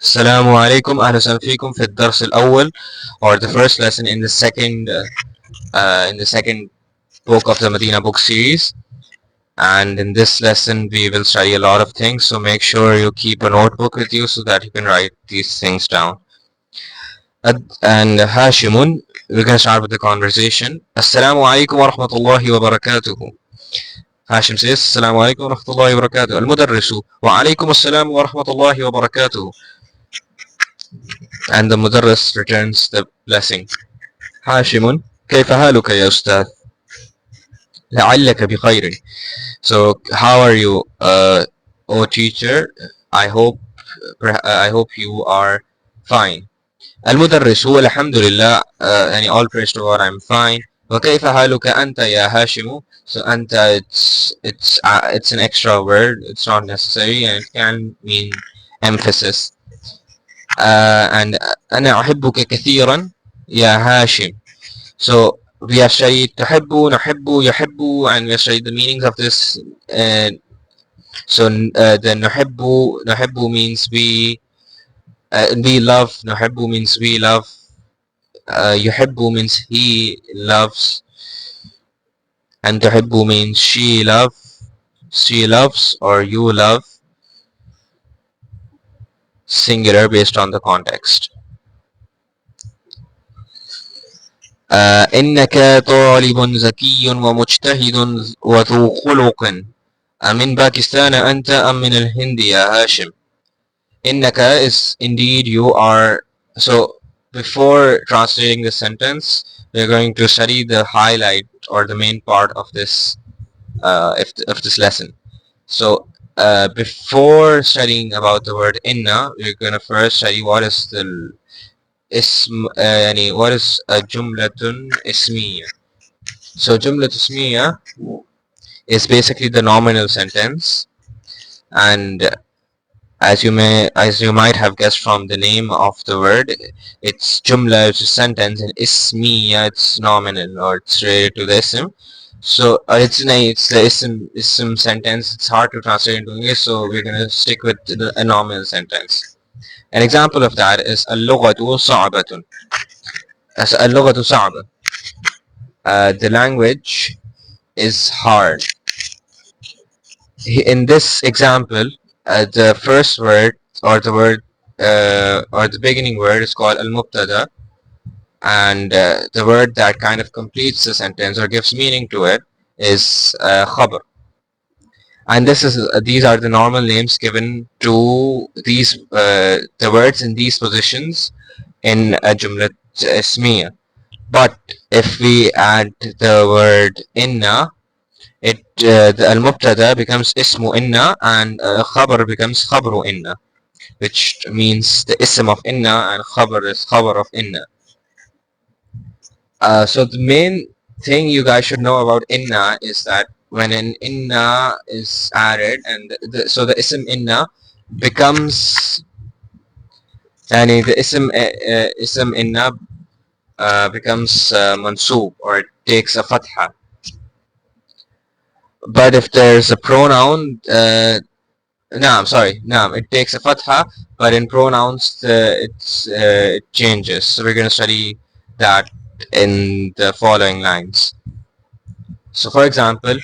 السلام عليكم أهلا وسهلا فيكم في الدرس الأول or the first lesson in the second book of the Madinah book series. And in this lesson we will study a lot of things, so make sure you keep a notebook with you so that you can write these things down. And Hashimun, we're going to start with the conversation. Assalamu alaikum wa rahmatullahi wa barakatuhu. Hashim says Assalamu alaikum wa rahmatullahi wa barakatuhu. Al-Mudarrisu wa alaikum assalam wa rahmatullahi wa barakatuhu. And the Mudarris returns the blessing. هاشم كيف حالك يا أستاذ؟ لعلك بخير. So how are you, oh teacher? I hope you are fine. المدرس هو الحمد لله. يعني all praise to God, I'm fine. وكيف حالك أنت يا هاشم? So أنت, it's an extra word, it's not necessary, and it can mean emphasis. And أنا أحبك كثيرا يا هاشم. So we have studied تحب, نحب, يحب, and we have studied the meanings of this. So the نحب means we love. نحب means we love. يحب means he loves, and تحب means she loves or you love, singular based on the context. إنك طالب ذكي ومجتهد وذو خلق. من باكستان أنت أم من الهند يا هاشم؟ إنك is indeed you are. So before translating the sentence, we're going to study the highlight or the main part of this of this lesson. So before studying about the word inna, we're going to first study what is the اسم يعني what is a جملة اسمية. So جملة اسمية is basically the nominal sentence, and as you might have guessed from the name of the word, it's jumla, which is sentence, and ismiya, it's nominal or it's related to the ism. So it's the ism sentence. It's hard to translate into English, so we're gonna stick with a nominal sentence. An example of that is اللغة صعبة. As اللغة صعبة. The language is hard. In this example, the first word or the word or the beginning word is called al-mubtada, and the word that kind of completes the sentence or gives meaning to it is khabar. And these are the normal names given to these the words in these positions in a jumla ismiya. But if we add the word inna, the al-mubtada becomes ismu inna, and khabar becomes khabru inna, which means the ism of inna, and khabar is khabar of inna. So the main thing you guys should know about inna is that when an inna is added, and so the ism inna becomes, and the ism inna becomes mansoob, or it takes a fatha. But if there's a pronoun, it takes a fatha, but in pronouns it changes. So we're going to study that in the following lines. So for example,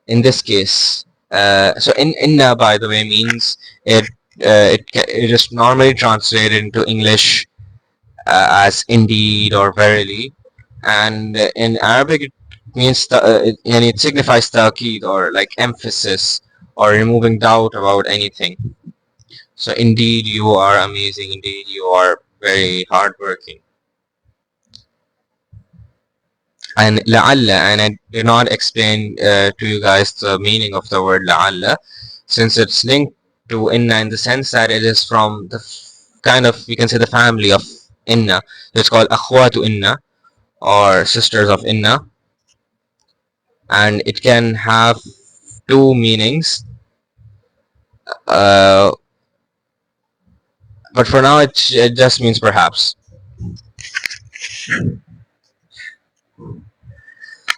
in this case, so inna, by the way, means it is normally translated into English as indeed or verily, and in Arabic it means and it signifies ta'keed, or like emphasis, or removing doubt about anything. So indeed you are amazing, indeed you are very hardworking. And la'alla, and I did not explain to you guys the meaning of the word la'alla, since it's linked to inna in the sense that it is from the kind of, you can say, the family of inna. It's called akhwatu inna, or sisters of inna, and it can have two meanings, but for now it just means perhaps.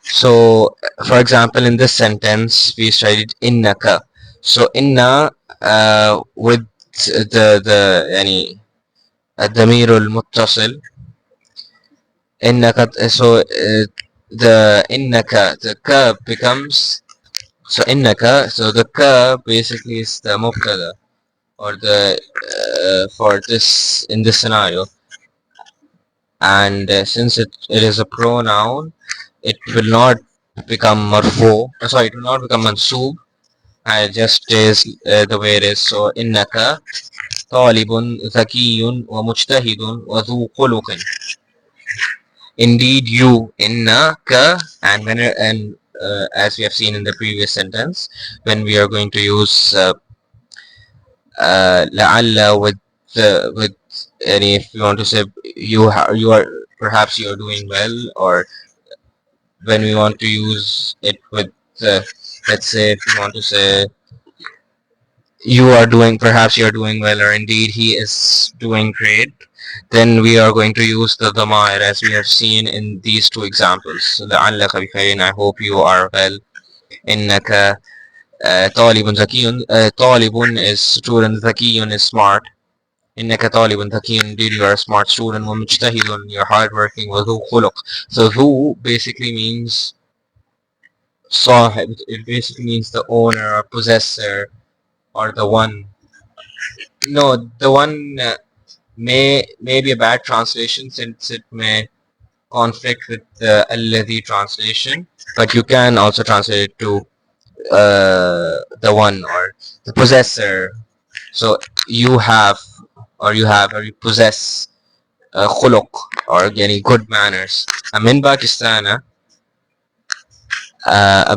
So for example, in this sentence we studied innaka. So inna with the يعني الضمير المتصل إنك so the إنك the ka becomes so إنك so the ka basically is the مبتدا or the for this in this scenario, and since it is a pronoun, it will not become marfu, sorry, it will not become mansub, and it just is the way it is. So إنك طالب ذكي ومجتهد وذو خلق. Indeed, you, innaka, and as we have seen in the previous sentence, when we are going to use لعل with any, if you want to say you are perhaps you are doing well, or when we want to use it with let's say if you want to say you are doing, perhaps you are doing well, or indeed he is doing great, then we are going to use the dhamir as we have seen in these two examples. So لعلك بخير, I hope you are well. إنك طالب ذكي, طالب is student, ذكي is smart. إنك طالب ذكي, indeed you are a smart student. ومجتهد, you're hardworking. وذو خلق, so ذو basically means صاحب, it basically means the owner or possessor or the one. No, the one may be a bad translation since it may conflict with the alladhi translation, but you can also translate it to the one or the possessor. So you have, or you possess khuluq, or any good manners. من باكستان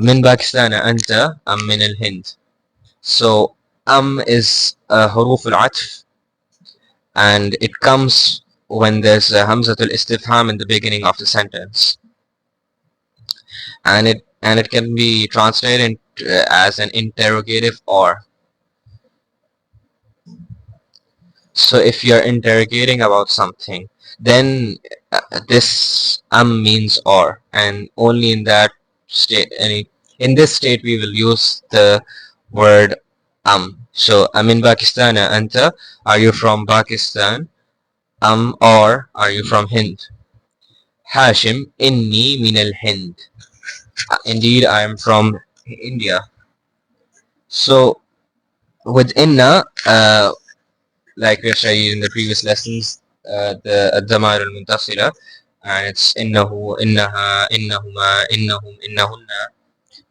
من باكستان أنت أم من الهند. So is حروف العطف, and it comes when there's a hamzatul istifham in the beginning of the sentence, and it can be translated as an interrogative or. So if you're interrogating about something, then this means or, and only in that state, in this state we will use the word So in Pakistan anta, are you from Pakistan? Or are you from Hind? Hashim, inni min al Hind. Indeed, I am from India. So with inna, like we have studied in the previous lessons, the الضمائر المتصلة, and it's إنه إنها إنهما إنهم إنهن.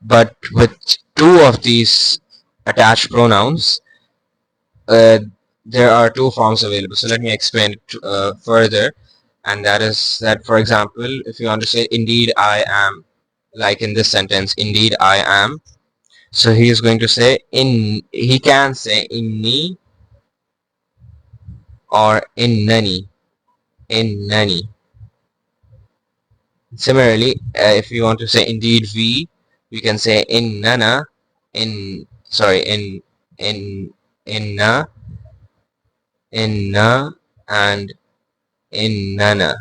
But with two of these attached pronouns, there are two forms available. So let me explain it further, and that is that, for example, if you want to say indeed I am, like in this sentence, indeed I am, so he is going to say he can say inni or innani. Similarly, if you want to say indeed we can say innana, in sorry inna, and innana.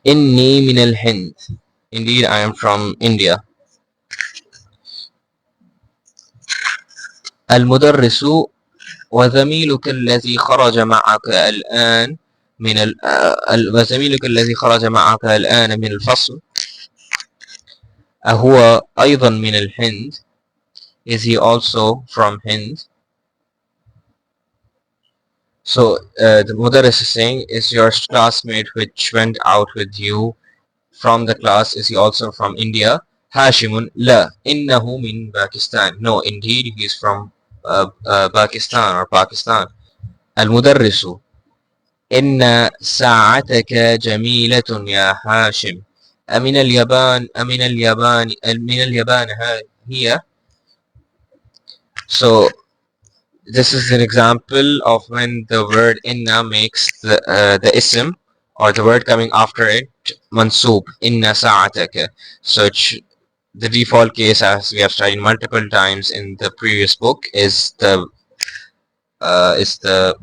Inni min al Hind. Indeed, I am from India. المدرس وزميلك الذي خرج معك الآن وزميلك الذي خرج معك الآن من الفصل أهو أيضا من الهند. Is he also from Hind? So the Mudarris is saying, is your classmate which went out with you from the class, is he also from India? Hashimun, la, innahu min Pakistan. No, indeed he is from Pakistan or Pakistan. Al-Mudarrisu, inna sa'ataka jamilatun ya Hashim. أمن اليابان أمن اليابان من اليابان هي. So this is an example of when the word inna makes the ism or the word coming after it mansub. Inna sa'ataka. So the default case, as we have studied multiple times in the previous book, is the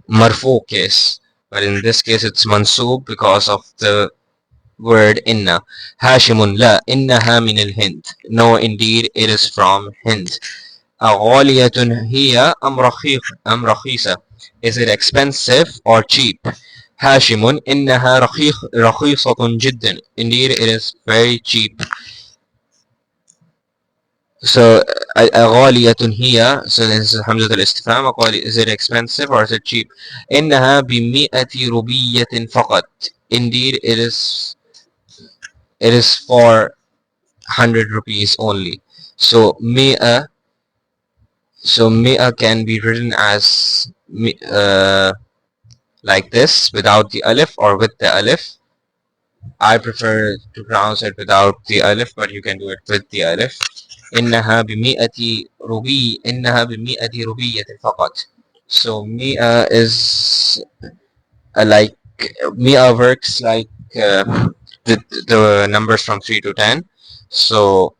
marfu case, but in this case it's mansub because of the word inna. Hashimun, la, innaha min al Hind. No, indeed it is from Hind. أغالية هي أم رخيصة. Is it expensive or cheap? هاشم إنها رخيصة جدا. Indeed it is very cheap. So غالية هي, so this is حمزة الاستفهام. is it expensive or is it cheap? إنها ب100 روبية فقط. Indeed it is for 100 rupees only. So مئة can be written as like this without the alif or with the alif. I prefer to pronounce it without the alif, but you can do it with the alif. إنها بمئة روبية فقط. So مئة is like مئة works like the numbers from 3 to 10. So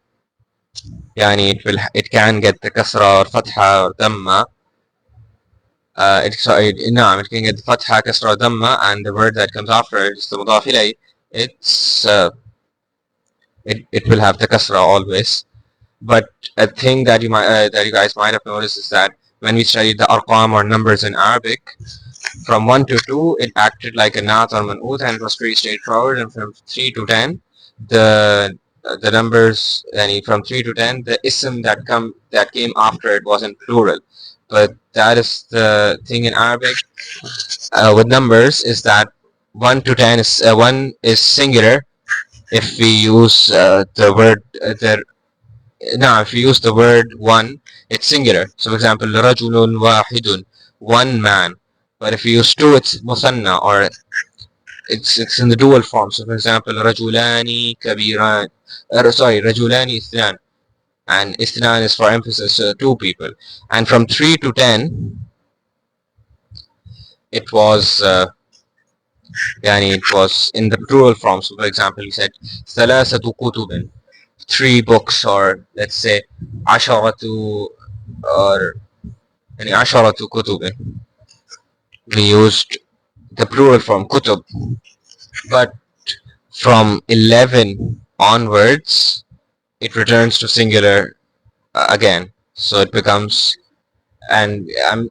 يعني it can get the كسرة or فتحة or ضمة. نعم, it can get the فتحة كسرة ضمة, and the word that comes after it is the مضاف إليه. It will have the kasra always. But a thing that you guys might have noticed is that when we studied the arqam or numbers in Arabic, from 1 to 2 it acted like a nat or man'ut, and it was pretty straightforward. And from 3 to 10, the numbers, from 3 to 10, the ism that came after it was in plural. But that is the thing in Arabic with numbers, is that 1 to 10 is 1 is singular if we use the word now if we use the word one, it's singular. So for example, رجل واحد, one man. But if we use two, it's مثنى, or it's in the dual form. So for example, رجلان كبيران, رجلان اثنان, and اثنان is for emphasis, so two people. And from 3 to 10, it was it was in the plural form. So for example, he said ثلاثة كتب, 3 books, or let's say عشرة, or عشرة كتب. We used the plural form kutub. But from 11 onwards, it returns to singular again. So it becomes, and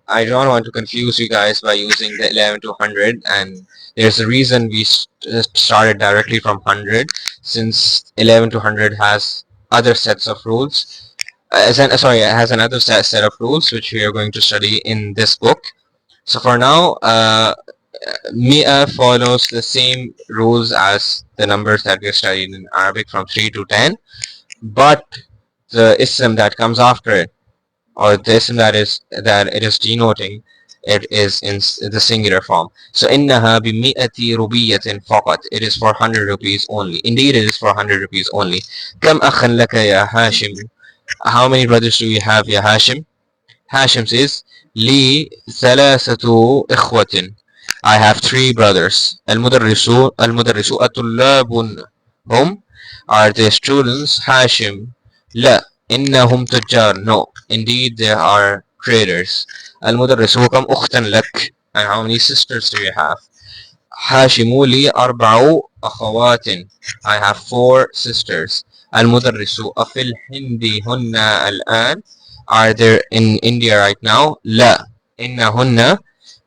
I don't want to confuse you guys by using the 11 to 100, and there's a reason we started directly from 100, since 11 to 100 has other sets of rules. It has another set of rules which we are going to study in this book. So for now, Mia follows the same rules as the numbers that we studied in Arabic from 3 to 10, but the ism that comes after it, or the ism that it is denoting, it is in the singular form. So إنها بمئة روبية فقط. It is for 100 rupees only. Indeed, it is for 100 rupees only. كم أخا لك يا هاشم? How many brothers do you have, يا هاشم? Hashim says, لي ثلاثة إخوة. I have 3 brothers. المدرسو أطلاب هم? Are they students? Hashim, لا إنهم تجار. No, indeed they are traders. المدرسو كم أختا لك? And how many sisters do you have? هاشم لي 4 أخوات. I have 4 sisters. المدرس أفي الهند هن الآن? Are they in India right now? لا إنهن,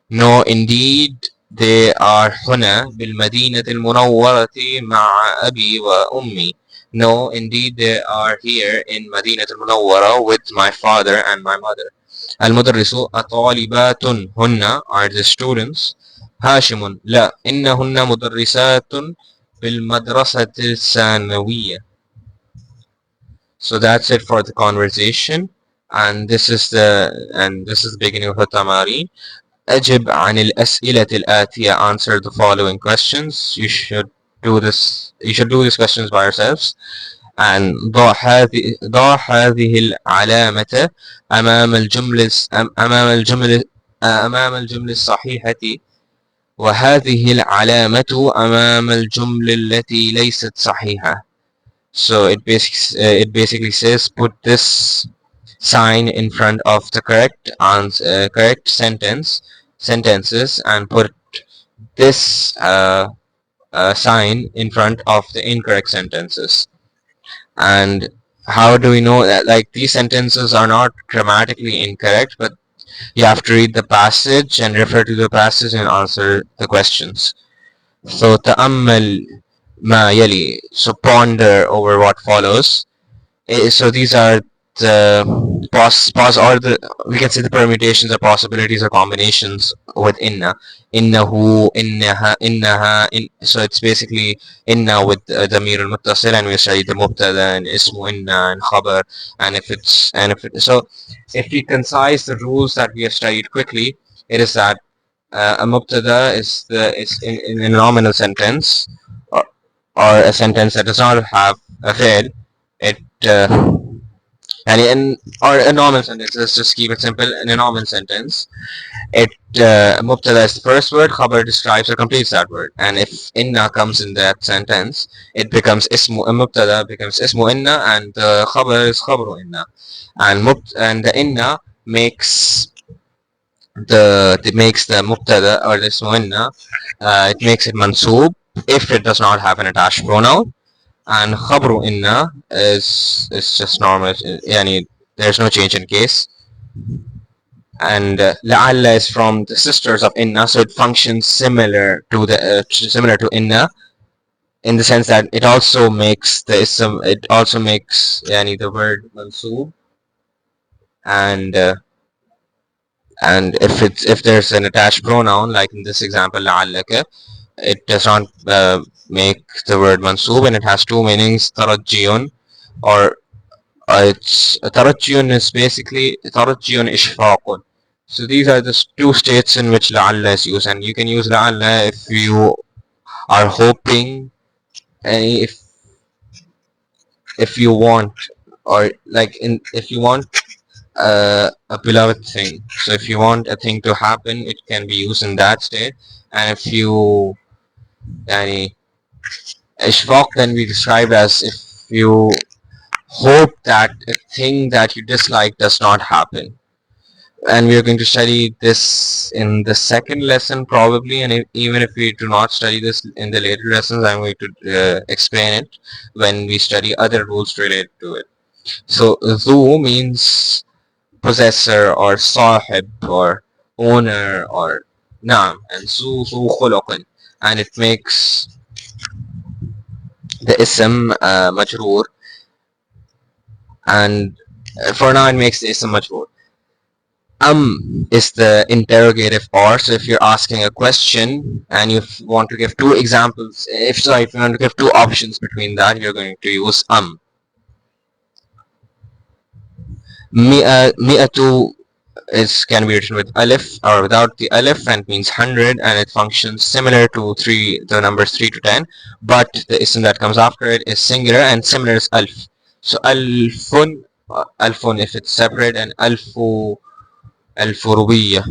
no, indeed they are هنا بالمدينة المنورة مع أبي وأمي. No, indeed they are here in مدينة المنورة with my father and my mother. المدرس أطالبات هن, are the students. هاشم لا إنهن مدرسات بالمدرسة الثانوية. So that's it for the conversation, and this is the beginning of the tamarin. أجب عن الأسئلة الآتية. Answer the following questions. You should do these questions by yourselves. And ضع هذه العلامة أمام الجملة الصحيحة، وهذه العلامة أمام الجملة التي ليست صحيحة. So it basically says put this sign in front of the correct sentences, and put this sign in front of the incorrect sentences. And How do we know that? Like, these sentences are not grammatically incorrect, but you have to read the passage and refer to the passage and answer the questions. So تأمل ما يلي. So ponder over what follows. So these are the pause or the, we can say, the permutations or possibilities or combinations with inna. Innahu, innaha, innaha. So it's basically inna with damir al muttasil, and we study the mubtada and ismu inna and khabar. And so if we concise the rules that we have studied quickly, it is that a mubtada is in a nominal sentence, or, or a sentence that does not have a fi'l. It and in, or a normal sentence, let's just keep it simple. In a normal sentence, it mubtada is the first word, khabar describes or completes that word, and if inna comes in that sentence, it becomes ismu, mubtada becomes ismu inna, and the khabar is khabru inna, and the inna makes the mubtada or the ismu inna, it makes it mansoob if it does not have an attached pronoun, and khabru inna is just normal, yani there's no change in case. And la'alla is from the sisters of inna, so it functions similar to inna, in the sense that it also makes the ism, it also makes yani the word mansoob, and if there's an attached pronoun, like in this example la'allaka, it does not make the word mansoob, and it has two meanings, tarajjiyun, or it's tarajjiyun is basically tarajjiyun ishfaqun. So these are the two states in which la'alla is used, and you can use la'alla if you are hoping, if you want, or like in if you want a beloved thing. So if you want a thing to happen, it can be used in that state. And if you yani ishfaq can be described as if you hope that a thing that you dislike does not happen. And we are going to study this in the second lesson probably, and even if we do not study this in the later lessons, I'm going to explain it when we study other rules related to it. So zu means possessor or sahib or owner or naam, and zu khuluqin, and it makes the ism majroor, and for now it makes the ism majroor. Is the interrogative or. So if you're asking a question and you want to give two examples, if you want to give two options between that, you're going to use mi'atu is can be written with alif or without the alif, and means 100, and it functions similar to the numbers 3 to 10, but the ism that comes after it is singular, and similar is alf. So alfun if it's separate, and alfu rubiya.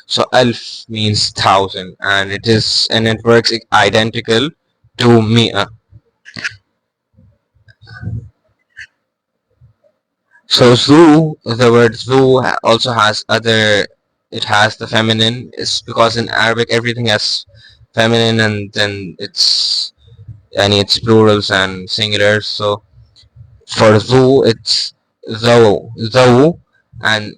So alf means 1,000, and it works identical to mi'a. So zu, the word zu also has it has the feminine. It's because in Arabic everything has feminine, and then it's plurals and singulars. So for zu it's zaw, and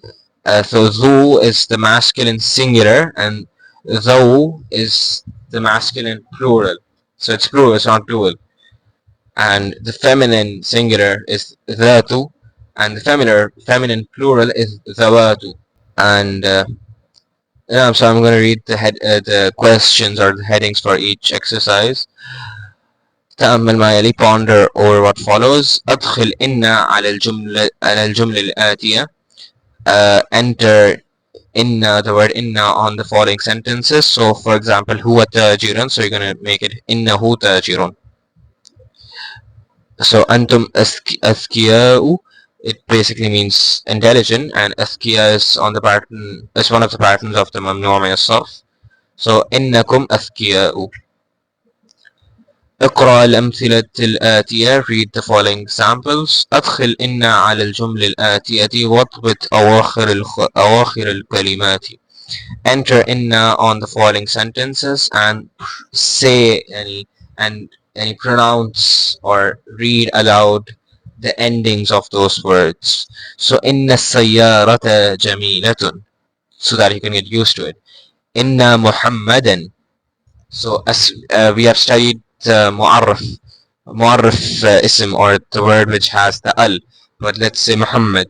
so zu is the masculine singular, and zaw is the masculine plural. So it's plural, it's not dual. And the feminine singular is dhatu, and the feminine plural is zawatu. And yeah, so I'm going to read the questions or the headings for each exercise. تأمل ما يلي, ponder over what follows. أدخل إن على الجملة الآتية. Enter inna, the word inna, on the following sentences. So for example, huwa tajirun, so you're going to make it innahu tajirun. So antum askiya'u, it basically means intelligent, and askiya is one of the patterns of the mamnu' min as-sarf. So innakum askiya'u. اقرأ الأمثلة الآتية, read the following examples. أدخل إن على الجمل الآتية واضبط أواخر الكلمات. Enter inna on the following sentences and say and pronounce or read aloud the endings of those words. So inna sayyarata jamilatun, so that you can get used to it. Inna Muhammadan. So as we have studied mu'arraf ism, or the word which has the al, but let's say Muhammad.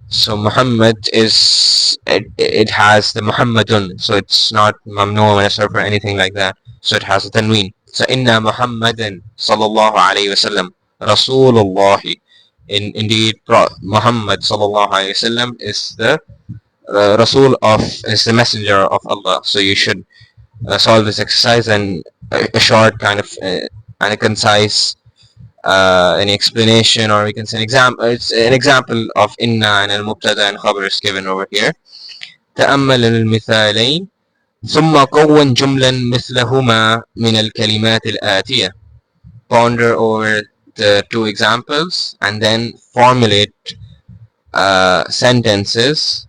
So Muhammad it has the Muhammadun, so it's not mamnu wa nasr or anything like that. So it has a tanween. So inna Muhammadan sallallahu alayhi wasallam Rasulullah. Indeed, Muhammad sallallahu alayhi wasallam is the Rasul is the messenger of Allah. So you should solve this exercise, and a short kind of and a concise any explanation, or we can say an example. It's an example of inna and al-mubtada and khabar is given over here. تأمل المثالين ثم كون جملا مثلهما من الكلمات الآتية. Ponder over the two examples and then formulate sentences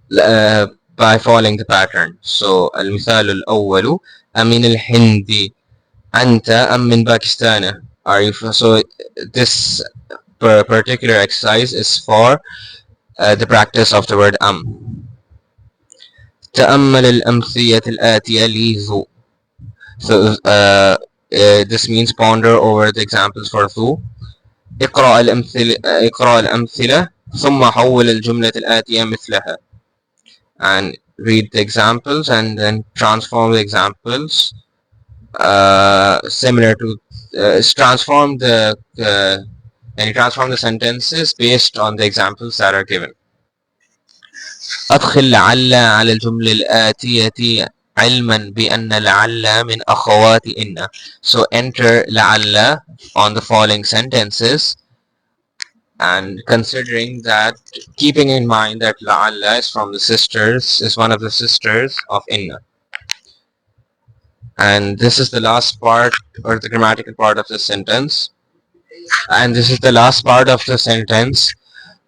by following the pattern. So المثال الأول أمن الهند أنت أم من باكستان? Are you so this particular exercise is for the practice of the word تأمل الأمثلة الآتية لذو. So this means ponder over the examples for ذو. اقرأ الأمثلة ثم حول الجملة الآتية مثلها. And read the examples and then transform the examples similar to transform the and you transform the sentences based on the examples that are given. أدخل لعل على الجملة الآتية علما بأن لعل من أخوات إن. So enter لعل on the following sentences, and considering that, keeping in mind that لعل is from the sisters, is one of the sisters of inna. And this is the last part, or the grammatical part of the sentence. And this is the last part of the sentence.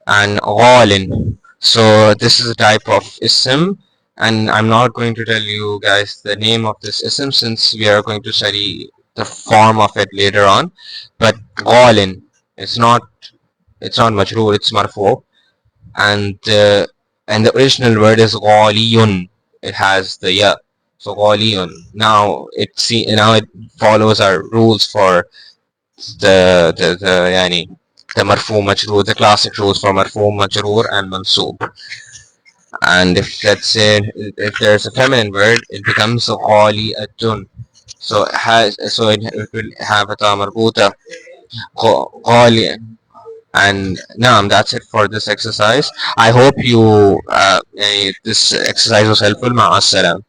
And ghalin. So this is a type of ism, and I'm not going to tell you guys the name of this ism since we are going to study the form of it later on. But ghalin, it's not majroor, it's marfu, and the original word is ghaliyun. It has the ya. So ghaliyun. Now it follows our rules for the yani the marfu majroor, the classic rules for marfu majroor and mansoob. And if let's say if there's a feminine word, it becomes ghaliyatun. So it will have a ta marbuta, ghali. And naam, that's it for this exercise. I hope you this exercise was helpful. Ma'as salam.